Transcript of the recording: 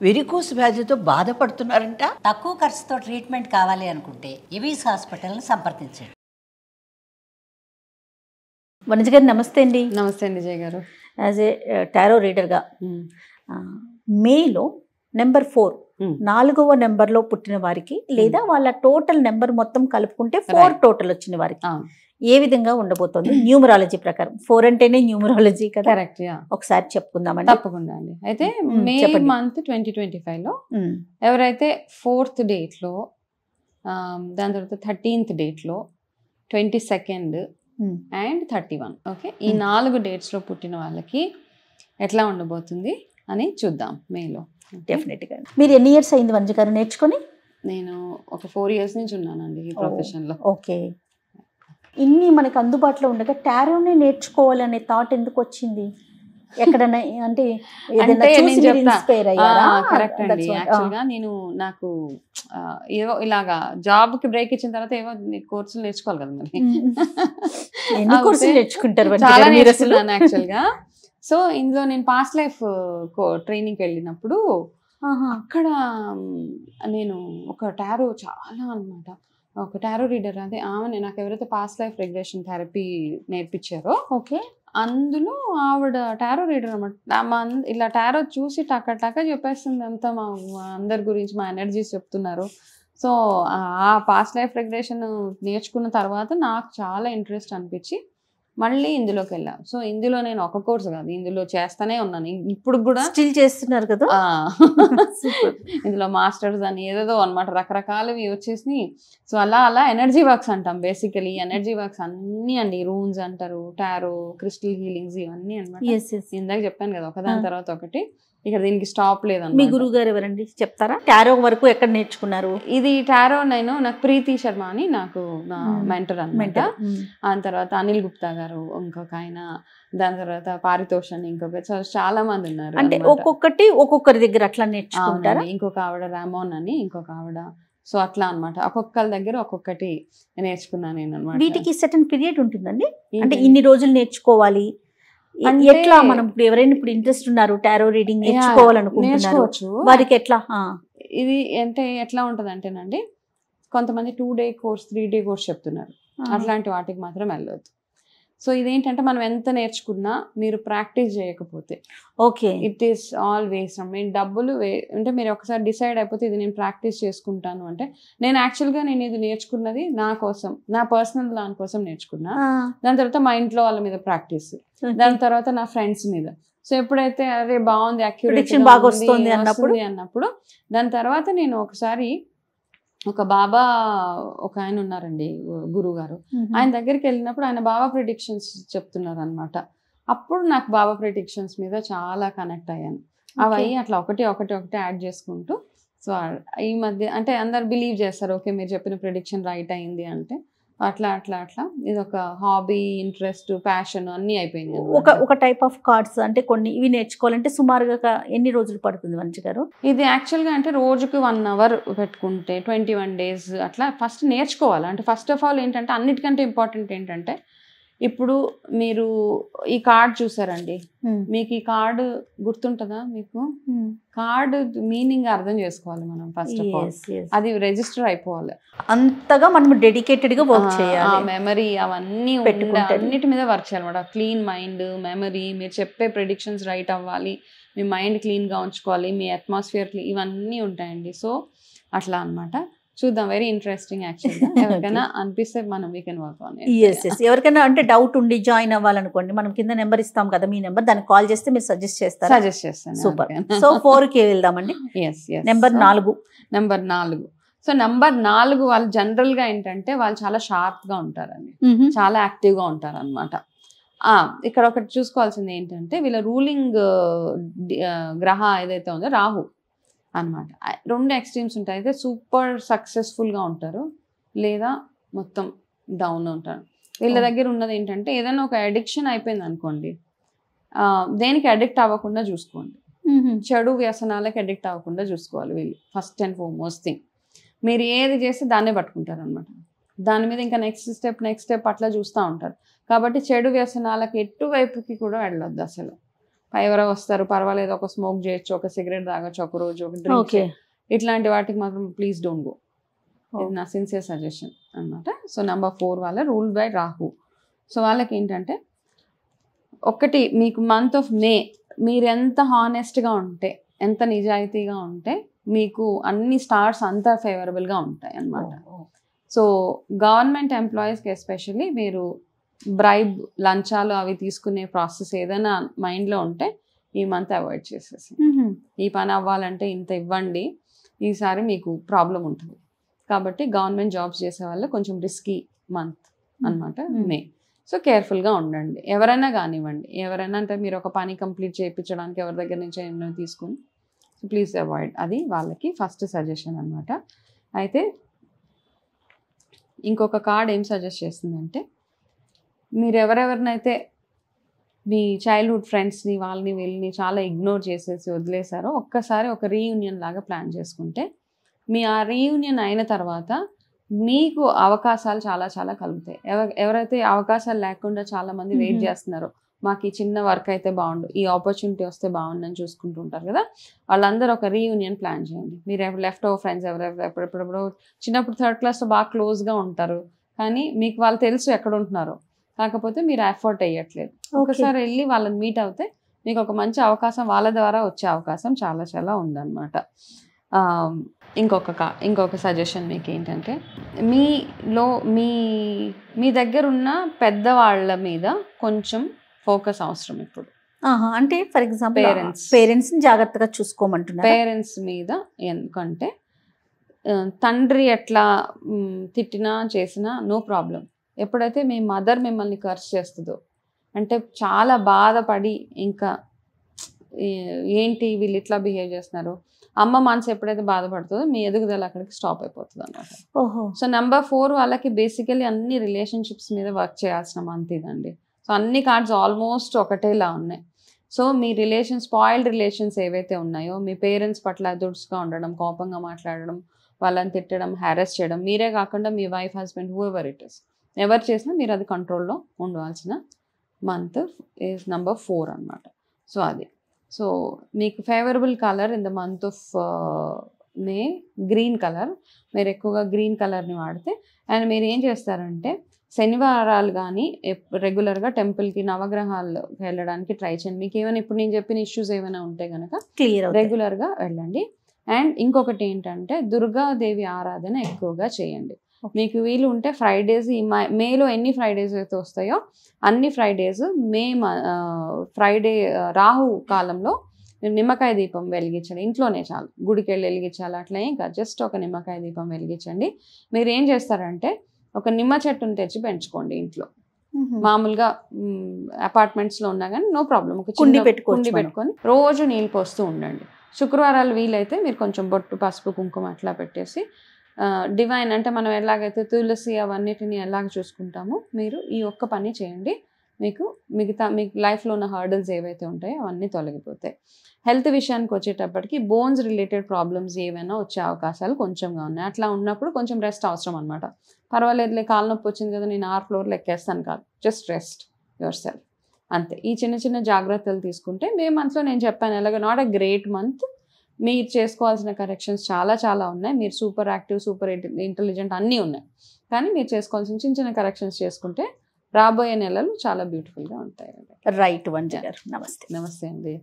Varicose వ్యాధితో బాధపడుతున్నారంట. తక్కువ ఖర్చుతో ట్రీట్మెంట్ కావాలి అనుకుంటే ఎవిస్ హాస్పిటల్ని సంప్రదించండి. వనజ గారు నమస్తే అండి. నమస్తే అండి జయ గారు. యాజ్ ఏ టారో రీడర్గా మేలో నెంబర్ 4 4వ నెంబర్లో పుట్టిన వారికి లేదా వాళ్ళ టోటల్ నెంబర్ మొత్తం కలుపుకుంటే 4 టోటల్ వచ్చిన వారికి ఏ విధంగా ఉండబోతోంది న్యూమరాలజీ ప్రకారం? 4 అంటేనే న్యూమరాలజీ కదా. కరెక్ట్. ఒకసారి చెప్పుకుందామండి. తప్పకుండా అండి. అయితే మే మంత్ 2025లో ఎవరైతే 4th డేట్లో, దాని తర్వాత 13th డేట్లో, 22nd అండ్ 31, ఓకే, ఈ 4 డేట్స్లో పుట్టిన వాళ్ళకి ఎట్లా ఉండబోతుంది అని చూద్దాం మేలో. డెఫినెట్గా. మీరు ఎన్ని ఇయర్స్ అయింది వనజ గారు నేర్చుకొని? నేను ఒక 4 years నుంచి ఉన్నానండి ఈ ప్రొఫెషన్లో. ఓకే. ఇన్ని మనకు అందుబాటులో ఉండగా టారోనే నేర్చుకోవాలనే థాట్ ఎందుకు వచ్చింది? ఎక్కడన్నా అంటే కరెక్ట్ అండి. యాక్చువల్గా నాకు ఏవో ఇలాగా జాబ్ కి బ్రేక్ ఇచ్చిన తర్వాత ఏవో కోర్సులు నేర్చుకోవాలి కదా మరి. చాలా నేర్చుకున్నాను యాక్చువల్గా. సో ఇందులో నేను పాస్ట్ లైఫ్ ట్రైనింగ్కి వెళ్ళినప్పుడు అక్కడ నేను ఒక టారో చాలా అనమాట, ఒక టారో రీడర్, అదే ఆమె నాకు ఎవరైతే పాస్ట్ లైఫ్ రెగ్యులేషన్ థెరపీ నేర్పించారో, ఓకే, అందులో ఆవిడ టారో రీడర్ అనమాట. ఇలా టారో చూసి టక్క చెప్పేస్తుంది అంతా, మా అందరి గురించి మా ఎనర్జీస్ చెప్తున్నారు. సో ఆ పాస్ట్ లైఫ్ రెగ్యులేషన్ నేర్చుకున్న తర్వాత నాకు చాలా ఇంట్రెస్ట్ అనిపించి మళ్ళీ ఇందులోకి వెళ్ళా. సో ఇందులో నేను ఒక కోర్సు కాదు, ఇందులో చేస్తానే ఉన్నాను, ఇప్పుడు కూడా స్టిల్ చేస్తున్నారు కదా. ఇందులో మాస్టర్స్ అని ఏదేదో అనమాట, రకరకాలవి వచ్చేసి. సో అలా ఎనర్జీ వర్క్స్ అంటాం బేసికలీ. ఎనర్జీ వర్క్స్ అన్ని అండి, రూన్స్ అంటారు, టారో, క్రిస్టల్ హీలింగ్స్, ఇవన్నీ అనమాట. ఇందాక చెప్పాను కదా, ఒకదాని తర్వాత ఒకటి. ఇక్కడ దీనికి స్టాప్ లేదన్నమాట. మీ గురువు గారు ఎవరండి చెప్తారా? టారో వరకు ఎక్కడ నేర్చుకున్నారు? ఇది టారో నాకు ప్రీతి శర్మ అని నాకు నా మెంటర్ అనమాట. దాని తర్వాత అనిల్ గుప్తా గారు ఇంకొక ఆయన, దాని తర్వాత పారితోష్ అని ఇంకొక, చాలా మంది ఉన్నారు. అంటే ఒక్కొక్కటి ఒక్కొక్కరి దగ్గర అట్లా నేర్చుకుంటారా? ఇంకొక ఆవిడ రామోన్ అని ఇంకొక ఆవిడ. సో అట్లా అనమాట, ఒక్కొక్కరి దగ్గర ఒక్కొక్కటి నేర్చుకున్నాను నేను అనమాట. వీటికి సర్టెన్ పీరియడ్ ఉంటుందండి, అంటే ఇన్ని రోజులు నేర్చుకోవాలి ఎట్లా? మనం ఇప్పుడు ఎవరైనా ఇప్పుడు ఇంట్రెస్ట్ ఉన్నారు టారో రీడింగ్ నేర్చుకోవాలనుకుంటున్నారు, వారికి ఎట్లా? ఇది అంటే ఎట్లా ఉంటుంది అంటేనండి, కొంతమంది 2-day కోర్స్ 3-day కోర్స్ చెప్తున్నారు, అట్లాంటి వాటికి మాత్రం వెళ్ళొద్దు. సో ఇదేంటంటే మనం ఎంత నేర్చుకున్నా మీరు ప్రాక్టీస్ చేయకపోతే, okay, it is all waste. మీరు డబ్బులు అంటే మీరు ఒకసారి డిసైడ్ అయిపోతే ఇది నేను ప్రాక్టీస్ చేసుకుంటాను అంటే, నేను యాక్చువల్గా నేను ఇది నేర్చుకున్నది నా కోసం, నా పర్సనల్ దాని కోసం నేర్చుకున్నా. దాని తర్వాత మా ఇంట్లో వాళ్ళ మీద ప్రాక్టీస్, దాని తర్వాత నా ఫ్రెండ్స్ మీద. సో ఎప్పుడైతే అరే బాగుంది, అక్యురేట్ బాగా వస్తుంది అన్నప్పుడు, దాని తర్వాత నేను ఒకసారి ఒక బాబా, ఒక ఆయన ఉన్నారండి గురువు గారు, ఆయన దగ్గరికి వెళ్ళినప్పుడు ఆయన బాబా ప్రిడిక్షన్స్ చెప్తున్నారు అనమాట. అప్పుడు నాకు బాబా ప్రిడిక్షన్స్ మీద చాలా కనెక్ట్ అయ్యాను. అవి అట్లా ఒకటి యాడ్ చేసుకుంటూ, సో ఈ మధ్య అంటే అందరు బిలీవ్ చేస్తారు, ఓకే మీరు చెప్పిన ప్రిడిక్షన్ రైట్ అయింది అంటే, అట్లా ఇది ఒక హాబీ, ఇంట్రెస్ట్, ప్యాషన్ అన్నీ అయిపోయింది. ఒక టైప్ ఆఫ్ కార్డ్స్ అంటే కొన్ని ఇవి నేర్చుకోవాలంటే సుమారుగా ఎన్ని రోజులు పడుతుంది వనజ గారు? ఇది యాక్చువల్గా అంటే రోజుకి 1 hour పెట్టుకుంటే 21 days అట్లా ఫస్ట్ నేర్చుకోవాలి. అంటే ఫస్ట్ ఆఫ్ ఆల్ ఏంటంటే, అన్నిటికంటే ఇంపార్టెంట్ ఏంటంటే, ఇప్పుడు మీరు ఈ కార్డ్ చూసారండి, మీకు ఈ కార్డు గుర్తుంటుందా? మీకు కార్డు మీనింగ్ అర్థం చేసుకోవాలి మనం ఫస్ట్ ఆఫ్ ఆల్, అది రిజిస్టర్ అయిపోవాలి. అంతగా మనం డెడికేటెడ్ గా వర్క్ చేయాలి. మెమరీ అవన్నీ అన్నిటి మీద వర్క్ చేయాలన్నమాట. క్లీన్ మైండ్, మెమరీ, మీరు చెప్పే ప్రెడిక్షన్స్ రైట్ అవ్వాలి, మీ మైండ్ క్లీన్ గా ఉంచుకోవాలి, మీ అట్మాస్ఫియర్ ఇవన్నీ ఉంటాయండి. సో అట్లా అనమాట. చూద్దాం, వెరీ ఇంట్రెస్టింగ్ యాక్చువల్గా. ఎవరికైనా అనిపిస్తే మనం we can work on it. ఎవరికైనా అంటే డౌట్ ఉండి జాయిన్ అవ్వాలనుకోండి, మనం కింద నెంబర్ ఇస్తాం కదా, మీ నెంబర్, దానికి కాల్ చేస్తే మీరు సజెస్ట్ చేస్తాను. సూపర్. సో 4కి వెళ్దామండి. నెంబర్ 4. సో నెంబర్ 4 వాళ్ళు జనరల్ గా ఏంటంటే వాళ్ళు చాలా షార్ప్ గా ఉంటారండి, చాలా యాక్టివ్ గా ఉంటారు అనమాట. ఇక్కడ ఒకటి చూసుకోవాల్సింది ఏంటంటే, వీళ్ళ రూలింగ్ గ్రహ ఏదైతే ఉందో రాహు అనమాట. 2 ఎక్స్ట్రీమ్స్ ఉంటాయి. అయితే సూపర్ సక్సెస్ఫుల్గా ఉంటారు, లేదా మొత్తం డౌన్ ఉంటారు. వీళ్ళ దగ్గర ఉన్నది ఏంటంటే, ఏదైనా ఒక అడిక్షన్ అయిపోయింది అనుకోండి, దేనికి అడిక్ట్ అవ్వకుండా చూసుకోండి, చెడు వ్యసనాలకి అడిక్ట్ అవ్వకుండా చూసుకోవాలి వీళ్ళు. ఫస్ట్ అండ్ ఫార్మోస్ట్ థింగ్, మీరు ఏది చేస్తే దాన్నే పట్టుకుంటారు అనమాట. దాని మీద ఇంకా నెక్స్ట్ స్టెప్ అట్లా చూస్తూ ఉంటారు. కాబట్టి చెడు వ్యసనాలకి ఎటువైపుకి కూడా వెళ్ళొద్దు అసలు. ఎవరో వస్తారు, పర్వాలేదు ఒక స్మోక్ చేయొచ్చు, ఒక సిగరెట్ తాగొచ్చు, ఒక రోజు ఒక డ్రింక్, ఓకే. ఇట్లాంటి వాటికి మాత్రం ప్లీజ్ డోంట్ గో. ఇది నా సిన్సియర్ సజెషన్ అనమాట. సో నెంబర్ 4 వాళ్ళ రూల్డ్ బై రాహు. సో వాళ్ళకి ఏంటంటే ఒకటి, మీకు మంత్ ఆఫ్ మే మీరు ఎంత హానెస్ట్గా ఉంటే, ఎంత నిజాయితీగా ఉంటే మీకు అన్ని స్టార్స్ అంతా ఫేవరబుల్గా ఉంటాయి అన్నమాట. సో గవర్నమెంట్ ఎంప్లాయీస్కి ఎస్పెషల్లీ మీరు బ్రైబ్, లంచాలు అవి తీసుకునే ప్రాసెస్ ఏదైనా మైండ్లో ఉంటే ఈ మంత్ అవాయిడ్ చేసేసి, ఈ పని అవ్వాలంటే ఇంత ఇవ్వండి, ఈసారి మీకు ప్రాబ్లం ఉంటుంది. కాబట్టి గవర్నమెంట్ జాబ్స్ చేసే వాళ్ళు కొంచెం రిస్కీ మంత్ అనమాట మే. సో కేర్ఫుల్గా ఉండండి. ఎవరైనా కానివ్వండి, ఎవరైనా అంటే మీరు ఒక పని కంప్లీట్ చేయించడానికి ఎవరి దగ్గర నుంచి ఏమైనా తీసుకుని, సో ప్లీజ్ అవాయిడ్. అది వాళ్ళకి ఫస్ట్ సజెషన్ అనమాట. అయితే ఇంకొక కార్డ్ ఏం సజెస్ట్ చేస్తుందంటే, మీరు ఎవరెవరినైతే మీ చైల్డ్హుడ్ ఫ్రెండ్స్ని వాళ్ళని వీళ్ళని చాలా ఇగ్నోర్ చేసేసి వదిలేశారో ఒక్కసారి ఒక రీయూనియన్ లాగా ప్లాన్ చేసుకుంటే, మీ ఆ రీయూనియన్ అయిన తర్వాత మీకు అవకాశాలు చాలా చాలా కలుగుతాయి. ఎవరైతే అవకాశాలు లేకుండా చాలామంది వెయిట్ చేస్తున్నారో, మాకు ఈ చిన్న వర్క్ అయితే బాగుండు, ఈ ఆపర్చునిటీ వస్తే బాగుందని చూసుకుంటూ ఉంటారు కదా, వాళ్ళందరూ ఒక రీయూనియన్ ప్లాన్ చేయండి. మీరు లెఫ్ట్ ఓవర్ ఫ్రెండ్స్ ఎవరెవరు ఎప్పుడెప్పుడు చిన్నప్పుడు 3rd క్లాస్లో బాగా క్లోజ్గా ఉంటారు, కానీ మీకు వాళ్ళు తెలుసు ఎక్కడ ఉంటున్నారో, కాకపోతే మీరు ఎఫర్ట్ వేయట్లేదు. ఒకసారి వెళ్ళి వాళ్ళని మీట్ అవుతే మీకు ఒక మంచి అవకాశం వాళ్ళ ద్వారా వచ్చే అవకాశం చాలా చాలా ఉందన్నమాట. ఇంకొక సజెషన్ మీకు ఏంటంటే, మీలో మీ దగ్గర ఉన్న పెద్దవాళ్ళ మీద కొంచెం ఫోకస్ అవసరం ఇప్పుడు. అంటే ఫర్ ఎగ్జాంపుల్ పేరెంట్స్ జాగ్రత్తగా చూసుకోమంటున్నారు. పేరెంట్స్ మీద, ఎందుకంటే తండ్రి ఎట్లా తిట్టినా చేసినా నో ప్రాబ్లం. ఎప్పుడైతే మీ మదర్ మిమ్మల్ని కర్స్ చేస్తుందో, అంటే చాలా బాధపడి ఇంకా ఏంటి వీళ్ళు ఇట్లా బిహేవ్ చేస్తున్నారు, అమ్మ మనసు ఎప్పుడైతే బాధపడుతుందో మీ ఎదుగుదల అక్కడికి స్టాప్ అయిపోతుంది అన్నమాట. సో నెంబర్ 4 వాళ్ళకి బేసికలీ అన్ని రిలేషన్షిప్స్ మీద వర్క్ చేయాల్సిన మంత్ ఇదండి. సో అన్ని కార్డ్స్ ఆల్మోస్ట్ ఒకటేలా ఉన్నాయి. సో మీ స్పాయిల్డ్ రిలేషన్స్ ఏవైతే ఉన్నాయో, మీ పేరెంట్స్ పట్ల దుడుసుగా ఉండడం, కోపంగా మాట్లాడడం, వాళ్ళని తిట్టడం, హ్యారెస్ చేయడం, మీరే కాకుండా మీ wife, husband, whoever it is, ఎవరు చేసినా మీరు అది కంట్రోల్లో ఉండవలసిన మంత్ ఈజ్ నెంబర్ 4 అనమాట. సో అది. సో మీకు favourable colour in the month of May green colour. మీరు ఎక్కువగా గ్రీన్ కలర్ని వాడితే, అండ్ మీరు ఏం చేస్తారంటే శనివారాలు కానీ రెగ్యులర్గా టెంపుల్కి, నవగ్రహాలు వెళ్ళడానికి ట్రై చేయండి. మీకు ఏమైనా ఇప్పుడు నేను చెప్పిన ఇష్యూస్ ఏమైనా ఉంటే కనుక రెగ్యులర్గా వెళ్ళండి. అండ్ ఇంకొకటి ఏంటంటే దుర్గాదేవి ఆరాధన ఎక్కువగా చేయండి. మీకు వీలు ఉంటే ఫ్రైడేస్, ఈ మేలో ఎన్ని ఫ్రైడేస్ అయితే వస్తాయో అన్ని ఫ్రైడేస్ ఫ్రైడే రాహు కాలంలో మీరు నిమ్మకాయ దీపం వెలిగించండి. ఇంట్లోనే చాలు, గుడికి వెళ్ళి వెలిగించాలి అట్లా ఏం కాదు, జస్ట్ ఒక నిమ్మకాయ దీపం వెలిగించండి. మీరు ఏం చేస్తారంటే ఒక నిమ్మ చెట్టును తెచ్చి పెంచుకోండి ఇంట్లో. మామూలుగా అపార్ట్మెంట్స్లో ఉన్నా కానీ నో ప్రాబ్లం, ఒక కుండి పెట్టుకొని రోజు నీళ్ళు పోస్తూ ఉండండి. శుక్రవారాలు వీలైతే మీరు కొంచెం బొట్టు, పసుపు, కుంకుమ అట్లా పెట్టేసి డివైన్ అంటే మనం ఎలాగైతే తులసి అవన్నిటిని ఎలాగ చూసుకుంటామో మీరు ఈ ఒక్క పని చేయండి. మీకు లైఫ్లో ఉన్న హర్డల్స్ ఏవైతే ఉంటాయో అవన్నీ తొలగిపోతాయి. హెల్త్ విషయానికి వచ్చేటప్పటికి బోన్స్ రిలేటెడ్ ప్రాబ్లమ్స్ ఏవైనా వచ్చే అవకాశాలు కొంచెంగా ఉన్నాయి. అట్లా ఉన్నప్పుడు కొంచెం రెస్ట్ అవసరం అనమాట. పర్వాలేదులే, కాలు నొప్పి వచ్చింది కదా నేను 6 ఫ్లోర్లు ఎక్కేస్తాను కాదు, జస్ట్ రెస్ట్ యువర్ సెల్ఫ్ అంతే. ఈ చిన్న చిన్న జాగ్రత్తలు తీసుకుంటే మే మంత్లో నేను చెప్పాను ఎలాగ నాట్ ఎ గ్రేట్ మంత్. మీరు చేసుకోవాల్సిన కరెక్షన్స్ చాలా చాలా ఉన్నాయి. మీరు సూపర్ యాక్టివ్, సూపర్ ఇంటెలిజెంట్ అన్నీ ఉన్నాయి, కానీ మీరు చేసుకోవాల్సిన చిన్న చిన్న కరెక్షన్స్ చేసుకుంటే రాబోయే నెలలు చాలా బ్యూటిఫుల్గా ఉంటాయి. రైట్ వంజ గారు, నమస్తే. నమస్తే అండి.